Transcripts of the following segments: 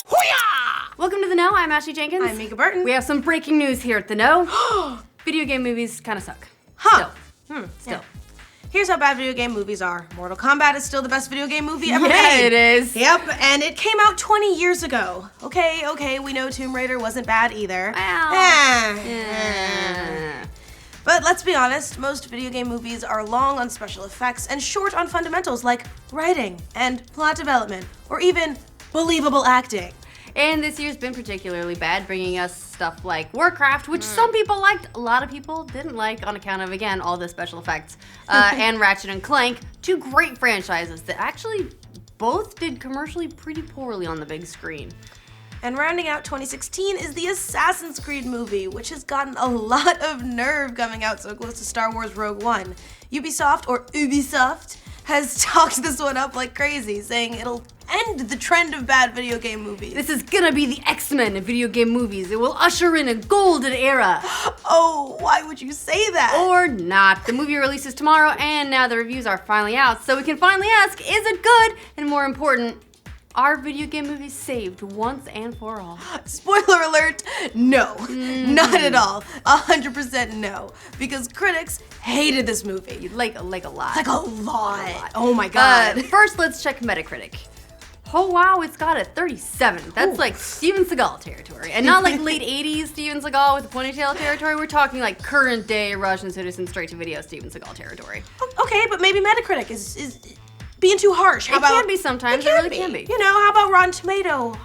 Hoo-yah! Welcome to The Know. I'm Ashley Jenkins. I'm Mica Burton. We have some breaking news here at The Know. Video game movies kind of suck. Huh. Still. Yeah. Here's how bad video game movies are. Mortal Kombat is still the best video game movie ever made. Yeah, it is. Yep, and it came out 20 years ago. Okay, we know Tomb Raider wasn't bad either. Yeah. But let's be honest, most video game movies are long on special effects and short on fundamentals like writing and plot development, or even believable acting. And this year's been particularly bad, bringing us stuff like Warcraft, which some people liked, a lot of people didn't like on account of, again, all the special effects, and Ratchet and Clank, two great franchises that actually both did commercially pretty poorly on the big screen. And rounding out 2016 is the Assassin's Creed movie, which has gotten a lot of nerve coming out so close to Star Wars Rogue One. Ubisoft has talked this one up like crazy, saying it'll end the trend of bad video game movies. This is gonna be the X-Men of video game movies. It will usher in a golden era. Oh, why would you say that? Or not. The movie releases tomorrow, and now the reviews are finally out, so we can finally ask, is it good? And more important, are video game movies saved once and for all? Spoiler alert, no. Not at all. 100% no. Because critics hated this movie. Like a lot. Like a lot. Oh my god. First, let's check Metacritic. Oh wow, it's got a 37. That's like Steven Seagal territory. And not like late 80s Steven Seagal with a ponytail territory. We're talking like current day Russian citizen straight-to-video Steven Seagal territory. Okay, but maybe Metacritic is being too harsh. It can be sometimes. It really can be. You know, how about Rotten Tomato?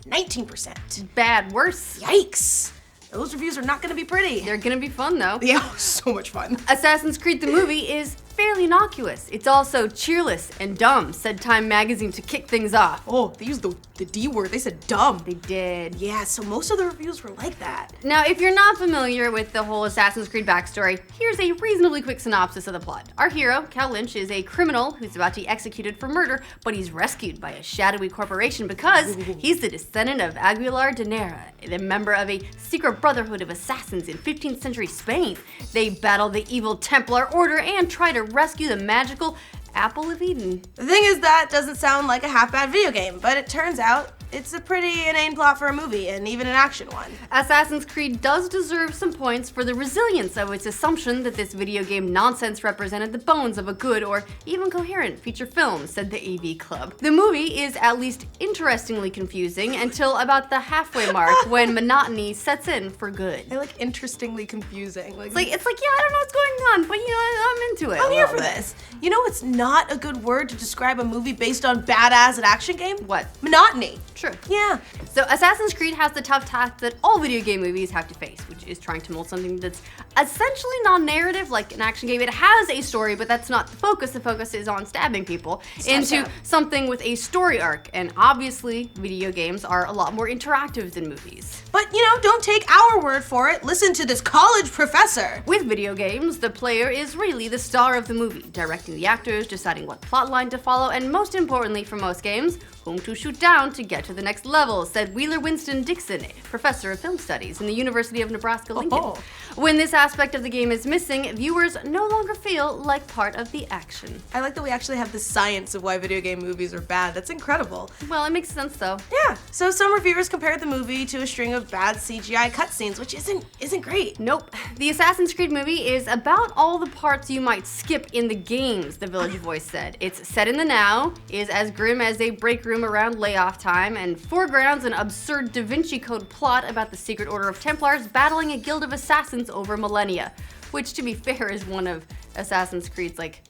19%. Bad, worse. Yikes. Those reviews are not going to be pretty. They're gonna be fun though. Yeah, so much fun. Assassin's Creed the movie is fairly innocuous. It's also cheerless and dumb, said Time magazine to kick things off. Oh, they used the D word. They said dumb. They did. Yeah, so most of the reviews were like that. Now, if you're not familiar with the whole Assassin's Creed backstory, here's a reasonably quick synopsis of the plot. Our hero, Cal Lynch, is a criminal who's about to be executed for murder, but he's rescued by a shadowy corporation because he's the descendant of Aguilar de Nera, the member of a secret brotherhood of assassins in 15th century Spain. They battle the evil Templar Order and try to rescue the magical Apple of Eden. The thing is, that doesn't sound like a half-bad video game, but it turns out it's a pretty inane plot for a movie, and even an action one. Assassin's Creed does deserve some points for the resilience of its assumption that this video game nonsense represented the bones of a good or even coherent feature film, said the AV Club. The movie is at least interestingly confusing until about the halfway mark when monotony sets in for good. I like interestingly confusing. It's like, yeah, I don't know what's going on, but you know, I'm into it. I'm here for this. You know what's not a good word to describe a movie based on badass and action game? What? Monotony. True. Yeah. So Assassin's Creed has the tough task that all video game movies have to face, which is trying to mold something that's essentially non-narrative, like an action game. It has a story, but that's not the focus. The focus is on stabbing people into something with a story arc. And obviously, video games are a lot more interactive than movies. But, you know, don't take our word for it. Listen to this college professor. With video games, the player is really the star of the movie, directing the actors, deciding what plotline to follow, and most importantly for most games, whom to shoot down to get to the next level, said Wheeler Winston Dixon, professor of film studies in the University of Nebraska-Lincoln. When this aspect of the game is missing, viewers no longer feel like part of the action. I like that we actually have the science of why video game movies are bad. That's incredible. Well, it makes sense though. Yeah, so some reviewers compared the movie to a string of bad CGI cutscenes, which isn't great. Nope. The Assassin's Creed movie is about all the parts you might skip in the games, the Village Voice said. It's set in the now, is as grim as a break room around layoff time, and foregrounds an absurd Da Vinci Code plot about the secret order of Templars battling a guild of assassins over millennia, which, to be fair, is one of Assassin's Creed's, like,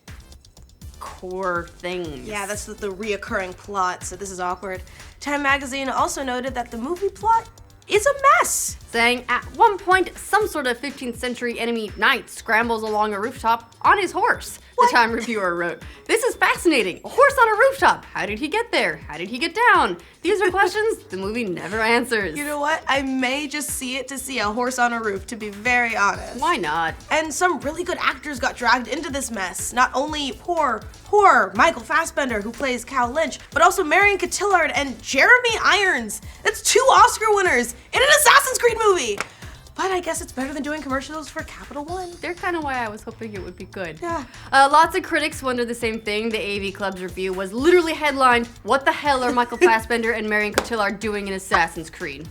core things. Yeah, that's the reoccurring plot, so this is awkward. Time magazine also noted that the movie plot is a mess. Saying, at one point, some sort of 15th century enemy knight scrambles along a rooftop on his horse, the Time reviewer wrote. This is fascinating. A horse on a rooftop. How did he get there? How did he get down? These are questions the movie never answers. You know what? I may just see it to see a horse on a roof, to be very honest. Why not? And some really good actors got dragged into this mess. Not only poor Michael Fassbender, who plays Cal Lynch, but also Marion Cotillard and Jeremy Irons. That's 2 Oscar winners in an Assassin's Creed movie. But I guess it's better than doing commercials for Capital One. They're kind of why I was hoping it would be good. Yeah. Lots of critics wonder the same thing. The AV Club's review was literally headlined, "What the hell are Michael Fassbender and Marion Cotillard doing in Assassin's Creed?"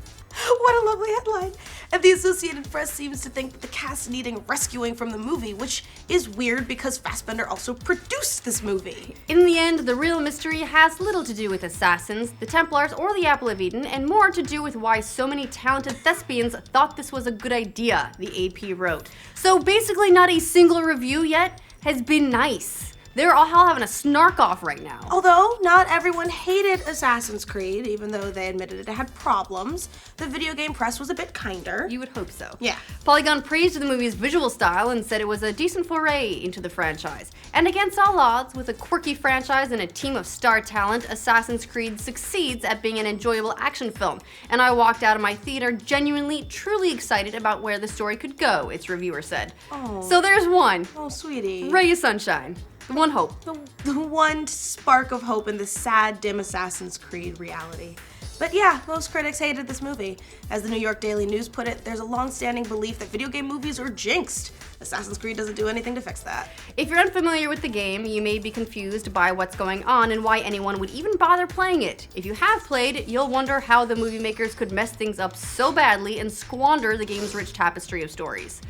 What a lovely headline. And the Associated Press seems to think that the cast needing rescuing from the movie, which is weird because Fassbender also produced this movie. In the end, the real mystery has little to do with assassins, the Templars, or the Apple of Eden, and more to do with why so many talented thespians thought this was a good idea, the AP wrote. So basically not a single review yet has been nice. They're all having a snark off right now. Although not everyone hated Assassin's Creed, even though they admitted it had problems, the video game press was a bit kinder. You would hope so. Yeah. Polygon praised the movie's visual style and said it was a decent foray into the franchise. And against all odds, with a quirky franchise and a team of star talent, Assassin's Creed succeeds at being an enjoyable action film. And I walked out of my theater genuinely, truly excited about where the story could go, its reviewer said. Oh. So there's one. Oh, sweetie. Ray of sunshine. The one hope. The one spark of hope in the sad, dim Assassin's Creed reality. But yeah, most critics hated this movie. As the New York Daily News put it, there's a long-standing belief that video game movies are jinxed. Assassin's Creed doesn't do anything to fix that. If you're unfamiliar with the game, you may be confused by what's going on and why anyone would even bother playing it. If you have played, you'll wonder how the movie makers could mess things up so badly and squander the game's rich tapestry of stories.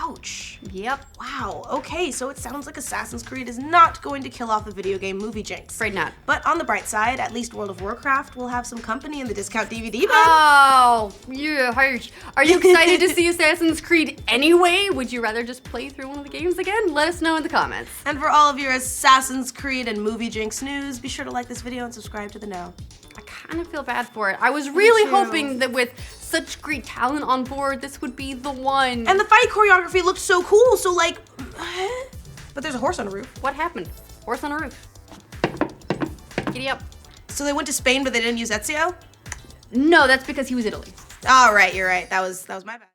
Ouch. Yep. Wow, okay, so it sounds like Assassin's Creed is not going to kill off the video game movie jinx. Afraid not. But on the bright side, at least World of Warcraft will have some company in the discount DVD bin. Oh, yeah, harsh. Are you excited to see Assassin's Creed anyway? Would you rather just play through one of the games again? Let us know in the comments. And for all of your Assassin's Creed and movie jinx news, be sure to like this video and subscribe to The Know. I kind of feel bad for it. I was really too. hoping that with such great talent on board, this would be the one. And the fight choreography looked so cool, so like, but there's a horse on a roof. What happened? Horse on a roof. Giddy up. So they went to Spain, but they didn't use Ezio? No, that's because he was Italy. All right, you're right. That was my bad.